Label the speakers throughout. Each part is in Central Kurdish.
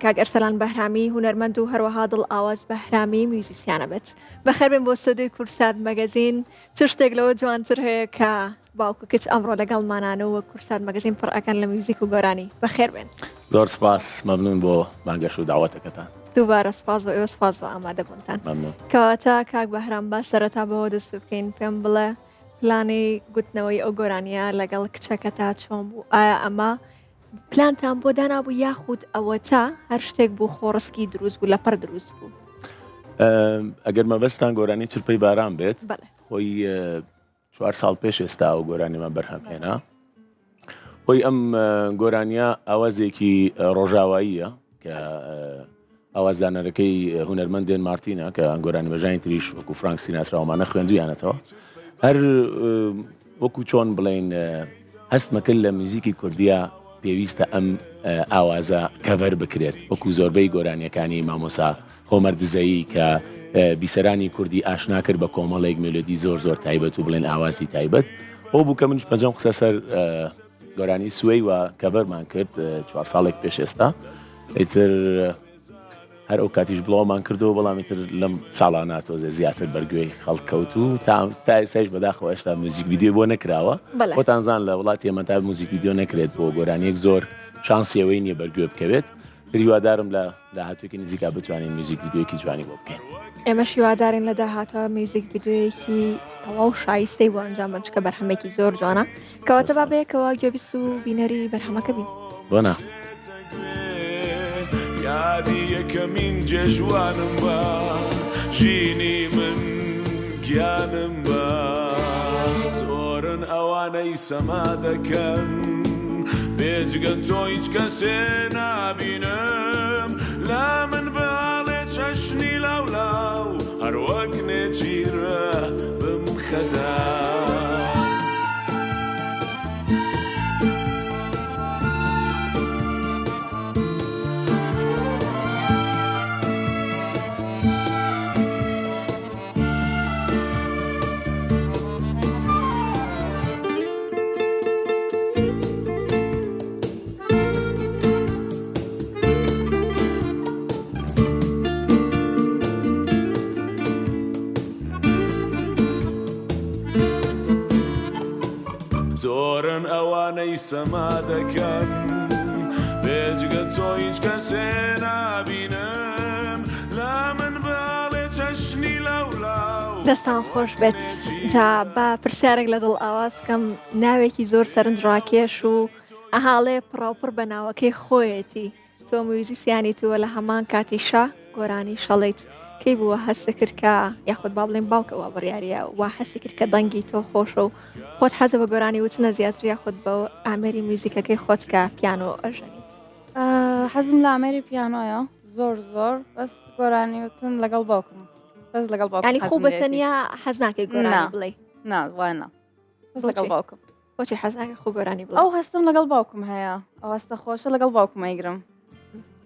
Speaker 1: کاک ئەرسەلان بەهرامی هونەرمەند و هەروەها دڵ ئاواز بەهرامی میوزیسیانە بێت. بەخێربێن بۆ سەدوی کورسات مەگەزین. چ شتێک لەوە جوانتر هەیە کە باوکو کچ ئەمڕۆ لەگەڵمانانەوە کورسات مەگەزین پڕ ئەکەن لە میوزیک و گۆرانی. بەخێربێن.
Speaker 2: زۆر سپاس مەمنون بۆ مانگەش و داوەتەکەتان.
Speaker 1: دووبارە سپاس بۆ ئێوە، سپاس بۆ ئامادەبوونتان. کەواتە کاک بەهرام با سەرەتا بەوە دەست بکەین پێم بڵێ پلانی گوتنەوەی ئەو گۆرانیە لەگەڵ کچەکەتا چۆن بوو؟ ئایا ئەمە پلانتان بۆ دانابوو یاخود ئەوە تا هەر شتێک بوو خۆڕسکی دروست بوو لەپەر دروست بوو؟
Speaker 2: ئەگەر مەبەستان گۆرانی چرپەی باران بێت
Speaker 1: خۆی
Speaker 2: 4 ساڵ پێش ئێستا ئەو گۆرانیمە بەرهەمهێنا. خۆی ئەم گۆرانیە ئاوازێکی ڕۆژاواییە کە ئاوازدانەرەکەی هونەرمەندێن مارتینە کە گۆرانی بەژانی تریش وەکو فرانک سیناتراومانە خوێندویانەتەوە. هەر وەکو چۆن بڵێن هەستمەکرد لە موزیکی کوردیە پێویستە ئەم ئاوازە کەڤەر بکرێت وەکو زۆربەی گۆرانیەکانی مامۆسا هۆمەر دزایی کە بیسەرانی کوردی ئاشنا کرد بە کۆمەڵێک مێلۆدی زۆر زۆر تایبەت و بڵێن ئاوازی تایبەت. ئەو بوو کە منش پەنجەم قسە سەر گۆرانی سوێی و کەڤەرمان کرد 4 ساڵێک پێش ئێستا. ئیتر هەر ئەو کاتیش بڵاومان کردەوە، بەڵام ئیتر لەم ساڵانە تۆزە زیاتر بەرگوێی خەڵکەوت و تا ئێستاش بەداخەوە هێشتا موزیک ڤیدیۆ بۆ نەکراوە. خۆتانزان لە وڵاتی ئێمە تا موزیک ڤیدیۆ نەکرێت بۆ گۆرانیەک زۆر شانسیەوەی نییە بەرگوێ بکەوێت. هیوادارم لە داهاتوێکی نزیکا بتوانین موزیک ڤیدیۆیەکی جوانی بۆ بکەین.
Speaker 1: ئێمەش هیوادارین لە داهاتەوە میوزیک ڤیدیۆیەکی تەواو شایستەی بۆ ئەنجام بن، چکە بەرهەمێکی زۆر جوانە. کەواتە با بەیەکەوە گوێبیست و بینەری بەرهەمەکە بین.
Speaker 2: بۆنا
Speaker 3: یادی یەکەمین جێژوانم بە ژینی من گیانم بە زۆرن ئەوانەی سەما دەکەن بێجگەن تۆ هیچ کەسێ نابینم لا من باڵێ چەشنی لاولاو هەروەک نێجیرە بم خەدا. زۆرن ئەوانەی سەما دەکەن بێجگە تۆ هیچ کەسێ نابینم لا من باڵێ چەشنی لاولاو.
Speaker 1: دەستان خۆش بێت. جا با پرسیارێک لە دڵ ئاواز بکەم، ناوێکی زۆر سەرنجڕاکێش و ئەهاڵێ پڕاوپڕ بە ناوەکەی خۆیەتی. تۆ موزیسیانی تووە لە هەمان کاتیشا گۆرانی شەڵیت کەی بووە هەست کرد کە یاخود با بڵێن باوکەوە بڕیاریە وا هەستی کرد کە دەنگی تۆ خۆشە و خۆت حەزە بە گۆرانی وتنە زیاتر یاخود بە ئامێری موزیکەکەی خۆت کە پیانۆ ئەژەنیت؟
Speaker 4: حەزم لە ئامێری پیانۆیە زۆر بەس گۆرانی وتن لەگەڵ باوکم، بەس لەگەڵ باوکم.
Speaker 1: ینی خۆ بەتەنیا حەز ناکەی گۆرانی بڵێ؟
Speaker 4: وانە بەس لەگەڵ باوکم.
Speaker 1: بۆچی حەز ناکەی خۆ گۆرانی بڵێ؟
Speaker 4: ئەو هەستم لەگەڵ باوکم هەیە، ئەو هەستە خۆشە لەگەڵ باوکم ئەیگرم.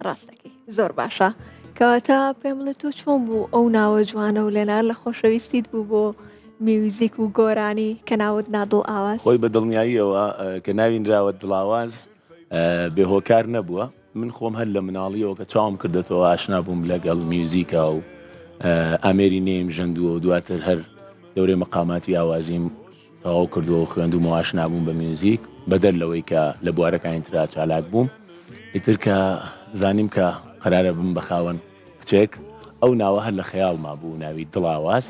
Speaker 1: ڕاستەکەی زۆر باشە. کەواتە پێم لە تۆ چۆن بوو ئەو ناوە جوانە و لێنار لە خۆشەویستیت بوو بۆ میوزیک و گۆرانی کە ناوت نادڵ ئاواز؟
Speaker 2: خۆی بە دڵنیاییەوە کە ناوینراوە دڵاواز بێهۆکار نەبووە. من خۆم هەر لە مناڵیەوە کە چاوم کردێتەوە ئاشنا بووم لەگەڵ میوزیکە و ئامێری نێم ژەندووە و دواتر هەر دەورەی مەقاماتی ئاوازیم تەواو کردووە و خوێندوم و ئاشنا بووم بە میوزیک بەدەر لەوەی کە لە بوارەکانی ترا چالاک بووم. ئیتر کە زانیم کە قەرارە بم بە خاوەن کچێک، ئەو ناوە هەر لە خەیاڵما بوو، ناوی دڵاواز.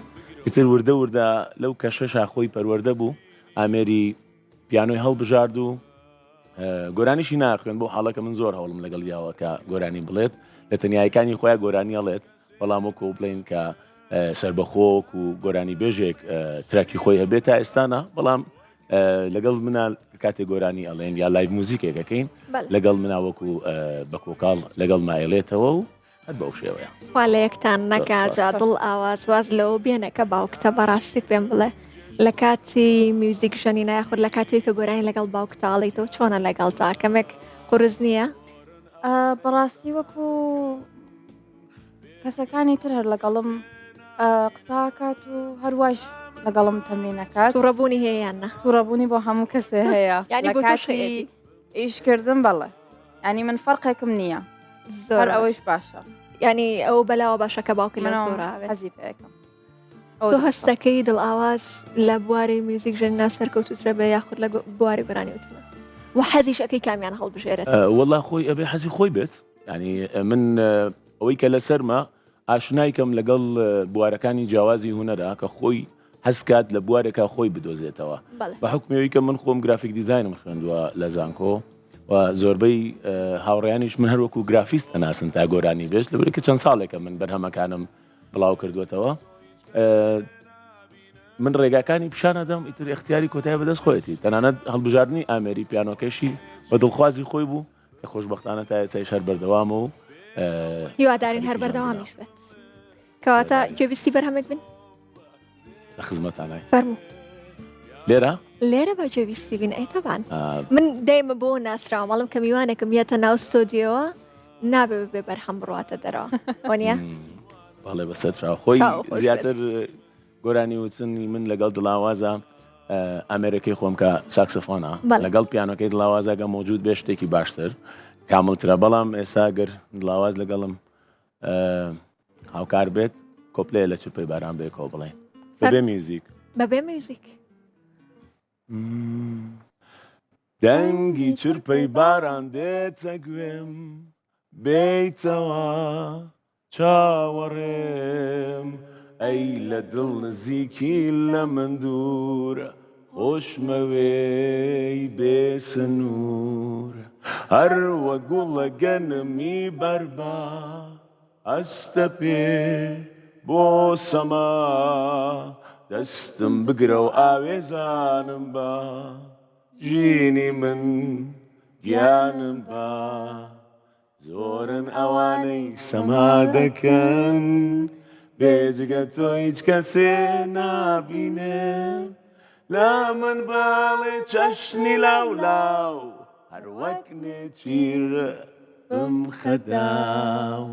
Speaker 2: ئیتر وردە لەو کەشەشا خۆی پەروەردە بوو، ئامێری پیانۆی هەڵبژارد و گۆرانیشی ناخوێن بۆ حاڵەکە من زۆر هەوڵم لەگەڵ یاوە کە گۆرانی بڵێت، لە تەنیایەکانی خۆیان گۆرانی ئەڵێت، بەڵام وەکو بڵێن کە سەربەخۆک و گۆرانی بێژێک تراکی خۆی هەبێت تا ئێستانە، بەڵام لەگەڵ منە کاتێک گۆرانی ئەڵێن یا لایڤ موزیکێکەکەین لەگەڵ منە وەکو بە کۆکاڵ لەگەڵ مایڵێتەوە و هەر بەو شێوەیە.
Speaker 1: خوا لە یەکتان نەکاجا دڵ ئاواز واز لەوە بێنەکە باوکتە بەڕاستی پێم بڵێ لە کاتی میوزیک ژەنینە یاخود لە کاتێک کە گۆرانی لەگەڵ باوکتاڵیتەوە چۆنە لەگەڵ تا کەمێک قورس نییە؟
Speaker 4: بەڕاستی وەکو کەسەکانی تر هەر لەگەڵم قساکات و هەروەش لەگەڵم تەمرینەکات.
Speaker 1: تووڕەبوونی هەیە یان نە؟
Speaker 4: تووڕەبوونی بۆ هەموو کەسێ هەیە.
Speaker 1: یعنی بۆ
Speaker 4: کاتی ئیشکردن بەڵێ ینی من فەرقێکم نییە هەر
Speaker 1: زۆر
Speaker 4: ئەوەش باشە
Speaker 1: ینی ئەو بەلاوە باشە کە باوکی لە
Speaker 4: منەوە
Speaker 1: تۆراوێت
Speaker 4: حەزی پێەکەم
Speaker 1: تۆ هەستەکەی دڵ ئاواز لە بواری میوزیک ژەننا سەرکەوتوترە بێ یاخود لە بواری گۆرانیوتنە و حەزیشەکەی کامیان هەڵبژێرێت
Speaker 2: والله خۆی ئەبێ حەزی خۆی بێت ینی من ئەوەی کە لە سەرمە ئاشنایکەم لەگەڵ بوارەکانی جیاوازی هوەرە کە خۆی هەستکات لە بوارێکە خۆی بدۆزێتەوە بە حکمەوەی کە من خۆم گرافیک دیزاینم خوێندووە لە زانکۆ و زۆربەی هاوڕێیانیش من هەروەکو گرافیست ئەناسن تا گۆرانی بێت لەبەرەوەی کە چەند ساڵێکە من بەرهەمەکانم بڵاو کردوێتەوە من ڕێگاکانی پیشانەدەم ئیتر اختیاری کۆتایی بەدەست خۆیەتی تەنانەت هەڵبژاردننی ئامێری پیانۆکەشی بە دڵخوازی خۆی بوو کە خۆشبەختانە تا ئێستای شەر بەردەوامە و
Speaker 1: هیوادارین هەر بەردەوامیش بێت کەواتە گوێویستی بەرهەمێک بن
Speaker 2: لە خزمەتانای
Speaker 1: فەرموو
Speaker 2: لێرە
Speaker 1: لێرە بە گوێویستی بن ئەیتەبان من دەیمە بۆ ناسراوە مەڵم کە میوانێکم یەتە ناو ستۆدیۆوە نابێ بێ بەرهەم بڕاتە دەرەوە وانە
Speaker 2: بەڵێ بەسەرا خۆی زیاتر گۆرانی وتنی من لەگەڵ دڵاوازە ئەمریکای خۆم کە ساکسفۆنە لەگەڵ پیانۆکەی دڵاوازەگە موجود بێ شتێکی باشتر کاملترە بەڵام ئێستا گەر دڵاواز لەگەڵم هاوکار بێت کۆپلێ لە چپەی باران بێکەوە بڵێن بەبێ میوزیک
Speaker 1: بەبێ میوزیک
Speaker 2: دەنگی چرپەی باران دێتە گوێم بیتەوە چاوەڕێم ئەی لە دڵ نزیکی لە من دوورە خۆشمەوێی بێسنوور هەروە گوڵە گەنمی بەربا ئەستە پێ بۆ سەما دەستم بگرە و ئاوێزانم بە ژینی من گیانم بە زۆرن ئەوانەی سەما دەکەن بێجگە تۆ هیچ کەسێ نابینێ لە من باڵێ چەشنی لاولاو هەر وەک نێچیرە بم خەداو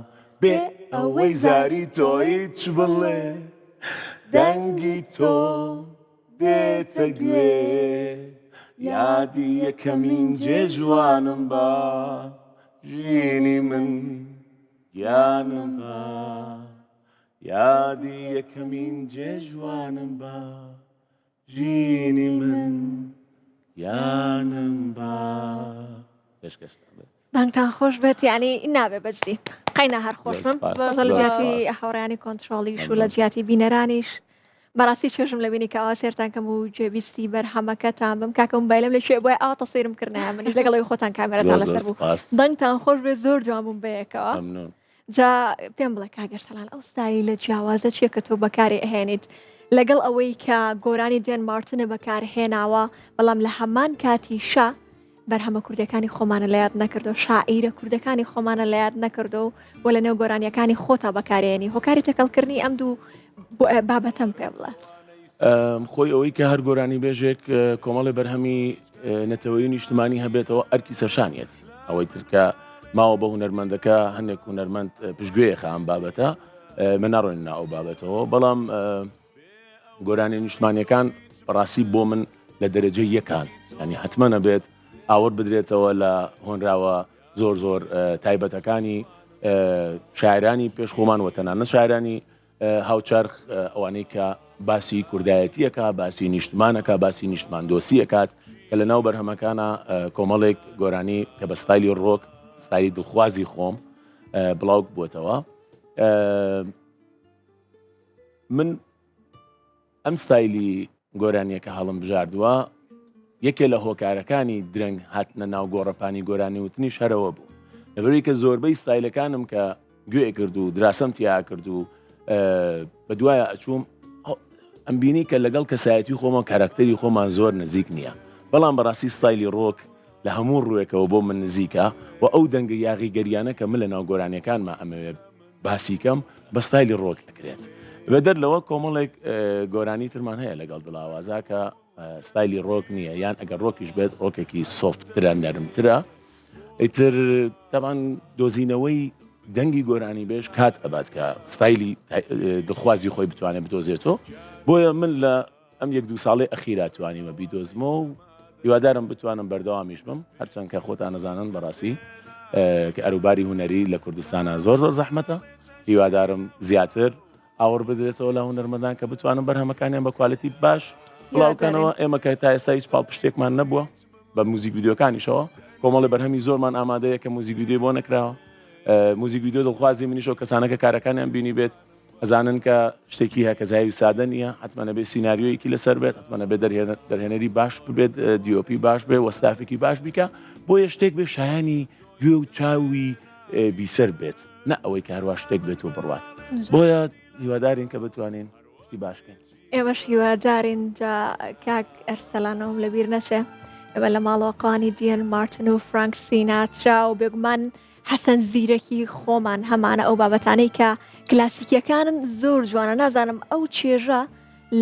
Speaker 2: بێ ئەوەی زاری تۆ هیچ بڵێ دەنگی تۆ دێتە گوێ یادی یەکەمین جێژوانم بە ژینی من گیانم بە یادی یەکەمین جێژوانم بە ژینی من گیانم بە
Speaker 1: بانگتان خۆش بێت یعنی نابێ بەجدی قەینا هەر خۆشم بەزە لە جیاتی هاوڕێیانی کۆنتترۆلیش و لە جیاتی بینەرانیش بەڕاستی چێژم لە بینی کە ئەوا سێرتان کەم و گوێبیستی بەرهەمەکەتان بم کاکەم بایلم لە شوێ بۆی ئاوا تەسیرم کردنایە منیش لەگەڵەوەی خۆتان کامێرەتان لەسەر بوو دەنگتان خۆش بێت زۆر جوان بووم بەیەکەوە جا پێم بڵێ کاگەرسەلان ئەو ستایلی لە جیاوازە چیە کە تۆ بەکاری ئەهێنیت لەگەڵ ئەوەی کە گۆرانی دێن مارتنە بەکارهێناوە بەڵام لە هەمان کاتیشە بەرهەمە کوردەکانی خۆمانە لە یاد نەکردو شاعیرە کوردەکانی خۆمانە لە یاد نەکردو و لە نێو گۆرانیەکانی خۆتا بەکارێنی هۆکاری تەکەڵکردنی ئەم دوو بابەتەم پێ بڵێ
Speaker 2: خۆی ئەوەی کە هەر گۆرانی بێژێک کۆمەڵی بەرهەمی نەتەوەی نیشتمانی هەبێتەوە ئەرکی سەرشانیەتی ئەوەی ترکە ماوە بە هونەرمەندەکە هەندێک هونەرمەند پشتگوێیەخە ئەم بابەتە من ناڕۆین ئەو بابەتەوە بەڵام گۆرانی نیشتمانیەکان ڕاستی بۆ من لە دەرەجە یەکان ینی حتممە نەبێت ئاور بدرێتەوە لە هۆنراوە زۆر زۆر تایبەتەکانی شاعرانی پێشخۆمان و تەنانە شاعرانی هاوچەرخ ئەوانەی کە باسی کوردایەتیەکە باسی نیشتمانەکە باسی نیشتمان دۆسیەکات کە لە ناو بەرهەمەکانە کۆمەڵێک گۆرانی کە بە ستایلی ڕۆک ستایلی دڵخوازی خۆم بڵاو بووتەوە من ئەم ستایلی گۆرانیەکە هەڵم بژاردووە یەکێ لە هۆکارەکانی درەنگ هاتنە ناو گۆڕەپانی گۆرانی وتنی شەرەوە بوو لەبەرەوەی کە زۆربەی ستایلەکانم کە گوێ کرد و دراسەم تیا کرد و بە دوایە ئەچووم ئەم بینی کە لەگەڵ کەسایەتی خۆمە کارکتەری خۆمان زۆر نزیک نییە بەڵام بەڕاستی ستایلی ڕۆک لە هەموو ڕوویەکەوە بۆ من نزیکە و ئەو دەنگە یاغی گەریانە کە من لە ناو گۆرانیەکانمە ئەمەوێ باسیکەم بە ستایلی ڕۆک ئەکرێت بەدەر لەوە کۆمەڵێک گۆرانی ترمان هەیە لەگەڵ دڵاوازا کە ستایلی ڕۆک نییە یان ئەگەر ڕۆکیش بێت ڕۆکێکی سۆفتترە نەرمترە ئیتر تەمان دۆزینەوەی دەنگی گۆرانی بێش کات ئەبات کە ستایلی دڵخوازی خۆی بتوانێت بدۆزێتەوە بۆیە من لە ئەم یەک دوو ساڵی ئەخیرا توانیمە بیدۆزمەوە و هیوادارم بتوانم بەردەوامیش بم هەرچەند کە خۆتان نەزانن بەڕاستی کە ئەروباری هوەری لە کوردستانە زۆر زەحمەتە هیوادارم زیاتر ئاوەڕ بدرێتەوە لە هونەرمەندان کە بتوانن بەرهەمەکانیان بە کوالیتی باش بڵاوکەنەوە. ئێمە کە تا ئێستا هیچ پاڵپشتێکمان نەبووە بە موزیک ڤیدیۆکانیشەوە کۆمەڵی بەرهەمی زۆرمان ئامادەیە کە موزیک ڤیدیۆ بۆ نەکراوە. موزیک ڤیدیۆ دڵخوازی منیشەوە کەسانەکە کارەکانیان بینی بێت ئەزانن کە شتێکی هەکەزایی و سادە نییە، حتممە بێ سیناریۆیەکی لەسەر بێت، حتممە بێ دەرهێنەری باش ببێت، دیۆپی باش بێ، وەستافێکی باش بیکە بۆیە شتێک بێ شایانی گوێ و چاوی بیسەر بێت، نە ئەوەی کاروا شتێک بێت و بڕوات. بۆیە هیوادارین کە بتوانین شتی باشکەین.
Speaker 1: ئێوەش هیوادارین جا کاک ئەرسەلانەوەم لەبیر نەچێ ئێمە لە ماڵەوەقانی دیەن مارتن و فرانک سیناترا و بێگومان حەسەن زیرەکی خۆمان هەمانە ئەو بابەتانەی کە کلاسیکیەکانن زۆر جوانە. نازانم ئەو چێژە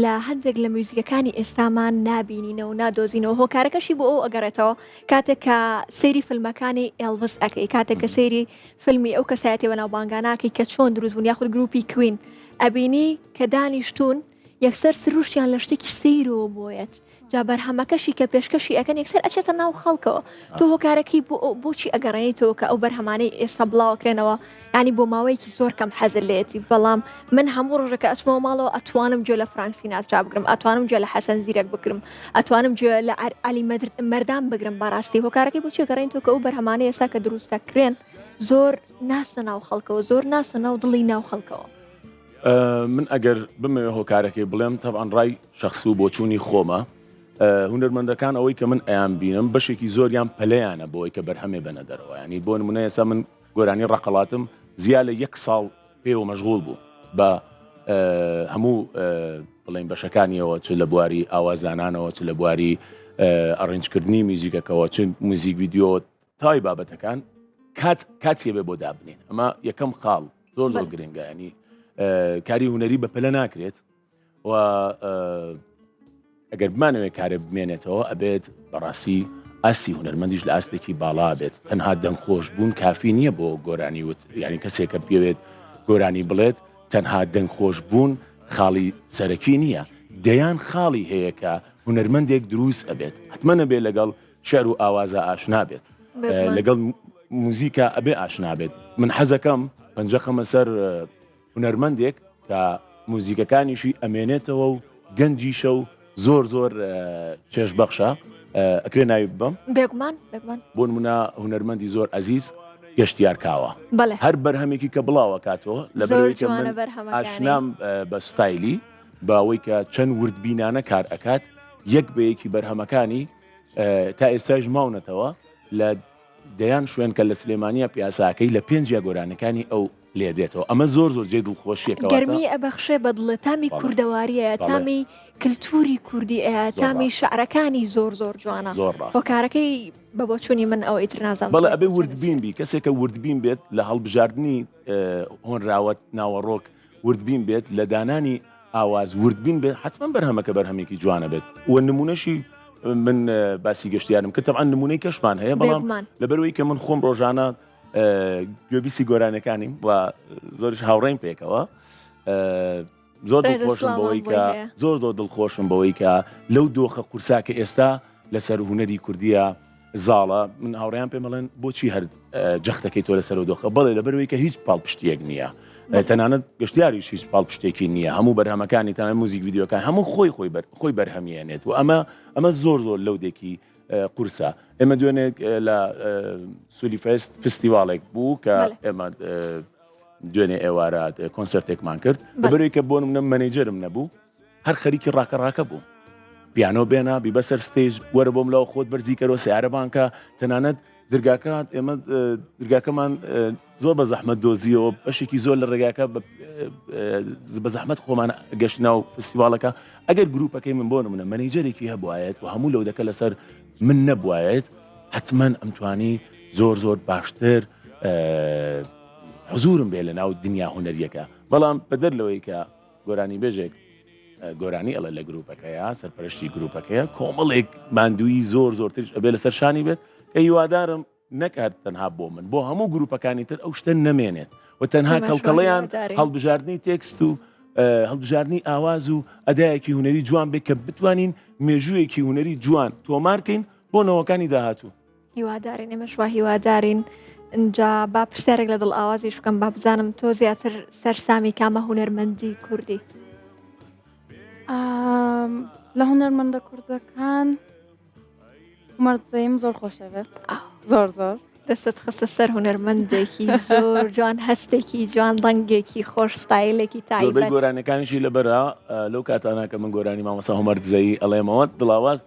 Speaker 1: لە هەندێک لە موزیکەکانی ئێستامان نابینینەوە و نادۆزینەوە. هۆکارەکەشی بۆ ئەو ئەگەڕێتەوە کاتێک کە سەیری فیلمەکانی ئێلڤس ئەکەی، کاتێک کە سەیری فیلمی ئەو کەسایەتی بەناوبانگاناکەی کە چۆن دروست بوون یاخود گروپی کوین ئەبینی کە دانیشتون یەکسەر سروشتیان لە شتێکی سەیرەوە بۆیەت جا بەرهەمەکەشی کە پێشکەشی ئەەکەن یەکسەر ئەچێتە ناو خەڵکەوە. تۆ هۆکارەکەی بۆچی ئەگەڕێنیتەوە کە ئەو بەرهەمانەی ئێستا بڵاوکرێنەوە ینی بۆ ماوەیەکی زۆر کەم حەزر لێتی. بەڵام من هەموو ڕۆژەکە ئەچمەوە ماڵەوە ئەتوانم گوێ لە فرانک سیناترا بگرم، ئەتوانم گوێ لە حەسەن زیرەک بکرم، ئەتوانم گوێ لە عەلی مەردان بگرم. بەڕاستی هۆکارەکەی بۆچی گەڕێنیتەوە کە ئەو بەرهەمانەی ئێستا کە دروستەکرێن زۆر ناسە ناو خەڵکەوە، زۆر ناسە ناو دڵی ناو خەڵکەوە.
Speaker 2: من ئەگەر بمەوێ هۆکارەکەی بڵێم تەبعاً ڕای شەخصی و بۆچوونی خۆمە. هونەرمەندەکان ئەوەی کە من ئەیان بینم بەشێکی زۆریان پەلەیانە بۆی کە بەرهەمێ بەنە دەرەوە. ینی بۆ نمونە ئێستا من گۆرانی ڕقەڵاتم زیاد لە 1 ساڵ پێوە مەشغوڵ بوو بە هەموو بڵێن بەشەکانیەوە، چ لە بواری ئاوازدانانەوە، چ لە بواری ئەڕێنجکردنی میوزیکەکەەوە، چ موزیک ڤیدیۆ تای بابەتەکان کاتیە بێ بۆ دابنین. ئەمە یەکەم خاڵ زۆر گرنگە، ینی کاری هوەری بە پەلە ناکرێت و ئەگەر بمانەوێت کارێ بمێنێتەوە ئەبێت بەڕاستی ئاستی هونەرمەندیش لە ئاستێکی باڵا بێت. تەنها دەنگخۆش بوون کافی نییە بۆ گۆرانی وت، ینی کەسێکە پێوێت گۆرانی بڵێت تەنها دەنگخۆش بوون خاڵی سەرەکی نییە، دەیان خاڵی هەیە کە هونەرمەندێک دروست ئەبێت، حتممە نەبێت لەگەڵ شێر و ئاوازە ئاشنا بێت، لەگەڵ موزیکە ئەبێ ئاشنا بێت. من حەزەکەم پەنجەخەمە سەر هونەرمەندێک کە موزیکەکانیشی ئەمێنێتەوە و گەنجیشە و زۆر چێژبەخشە. ئەکرێ ناوی بم
Speaker 1: بێگومان
Speaker 2: بۆ نمونە هونەرمەندی زۆر عەزیز گەشتیار کاوە،
Speaker 1: بەڵێ
Speaker 2: هەر بەرهەمێکی کە بڵاوە کاتەوە لە بەرەوەی کە من ئاشنام بە ستایلی باوەی کە چەند وردبینانە کار ئەکات یەک بەیەکی بەرهەمەکانی تا ئێستاش ماونەتەوە لە دەیان شوێن کە لە سلێمانیە پیاساکەی لە 5 گۆرانەکانی ئەو لێ دێتەوە. ئەمە زۆر جێ دڵخۆشیەکەوە،
Speaker 1: گەرمی ئەبەخشێ بەدڵێ تامی کوردەواریەیە، تامی کللتوری کوردی ئەیە، تامی شعرەکانی زۆر جوانە. هۆکارەکەی بە بۆچوونی من ئەو ئیتر نازانم.
Speaker 2: بەڵێ ئەبێ وردبین بی، کەسێکە وردبین بێت لە هەڵبژاردننی هۆنراوەت ناوەڕۆک وردبین بێت، لە دانانی ئاواز وردبین بێت، حتمما بەرهەمەکە بەرهەمێکی جوانە بێت. و نمونەشی من باسی گەشتیارم کە تەبعاً نمونەی کەشمان هەیە، بەڵام لەبەرەوەی کە من خۆم ڕۆژانە گوێبیسی گۆرانەکانیم و زۆرش هاوڕێم پێکەوە، زۆر دڵخۆشم بەوەی کە لەو دۆخە قورساکە ئێستا لەسەر هونەری کوردیە زاڵە. من هاوڕێیان پێ مەڵێن بۆچی هەر جەختەکەی تۆ لەسەر دۆخە؟ بەڵێ لەبەرەوەی کە هیچ پاڵپشتیەک نییە، تەنانەت گەشتیاریش هیچ پاڵپشتێکی نییە، هەموو بەرهەمەکانی تەنانەت موزیک ڤیدیۆکان هەموو خۆی بەرهەمیێنێت و ئەمە زۆر لەودێکی قورسە. ئێمە دوێنێک لە سولی فستیڤالێک بوو کە ئێمە دوێنێ ئێوارات کۆنسەرتێکمان کرد، لەبەرەوەی کە بۆ نمونە مەنێجەرم نەبوو، هەر خەریکی ڕاکە بوو، پیانۆ بێنە بی بەسەر ستێژ وەرە بۆم لەوە خۆت بەرزیکەرەوە سیارەبانکە. تەنانەت دەرگاکات ئێمە دەرگاکەمان زۆر بە زەحمەت دۆزیەوە، بەشێکی زۆر لە ڕێگاکە بە زەحمەت خۆمان گەشتنا و فستیڤالەکە. ئەگەر گروپەکەی من بۆ نمونە مەنێجەرێکی هەبوایەت و هەموو لەو دەکە لەسەر من نەبوایەت، حتمما ئەمتوانی زۆر باشتر حزورم بێ لە ناو دنیا هونەریەکە. بەڵام بەدەر لەوەی کە گۆرانی بێژێک گۆرانی ئەڵە لە گروپەکەیە، سەرپەرشتی گروپەکەیە، کۆمەڵێک ماندووی زۆرترش ئەبێ لەسەر شانی بێت کە هیوادارم نەکات تەنها بۆ من، بۆ هەموو گروپەکانی تر ئەو شتە نەمێنێت و تەنها کەڵکەڵەیان هەڵبژاردننی تێکست و هەڵبژاردننی ئاواز و ئەدایەکی هونەری جوان بێت کە بتوانین مێژوویەکی هونەری جوان تۆمارکەین بۆ نەوەکانی داهاتوو.
Speaker 1: هیوادارین، ئێمەش وا هیوادارین اینجا با پرسیارێک لە دڵ ئاوازیش بکەم با بزانم تۆ زیاتر سەرسامی کامە هونەرمەندی کوردی
Speaker 4: لە هونەرمەندە کوردەکان مەرزەیم زۆر خۆشەوێ زۆر
Speaker 1: دەستت خستە سەر هونەرمەندێکی زۆر جوان هەستێکی جوان ڕەنگێکی خۆش ستایلێکی
Speaker 2: زۆربەی
Speaker 1: تایبەت
Speaker 2: گۆرانەکانیشی لەبەرە لەو کاتانە کە من گۆرانی مامۆستا هومەر دزەیی ئەڵێمەوە دڵاواز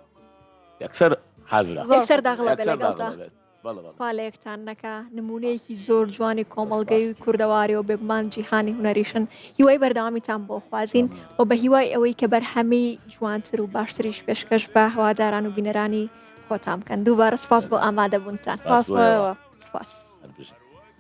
Speaker 2: یەکسەر حەزرا
Speaker 1: یەکسەر داغڵە بێ
Speaker 2: یەکسەر
Speaker 1: لەگەڵدا
Speaker 2: داغڵە بێت. بەڵێ بەڵێ.
Speaker 1: خوا لە یەکتان نەکا نمونەیەکی زۆر جوانی کۆمەڵگەی کوردەواری و بێگومان جیهانی هونەریشن هیوای بەردەوامیتان بۆ خوازین و بە هیوای ئەوەی کە بەرهەمەی جوانتر و باشتریش پێشکەش بە هەواداران و بینەرانی خۆتان بکەن دووبارە سپاس بۆ ئامادەبوونتان
Speaker 2: سپاس بۆ ئێوە.
Speaker 1: سپاس
Speaker 2: هەر بژێ.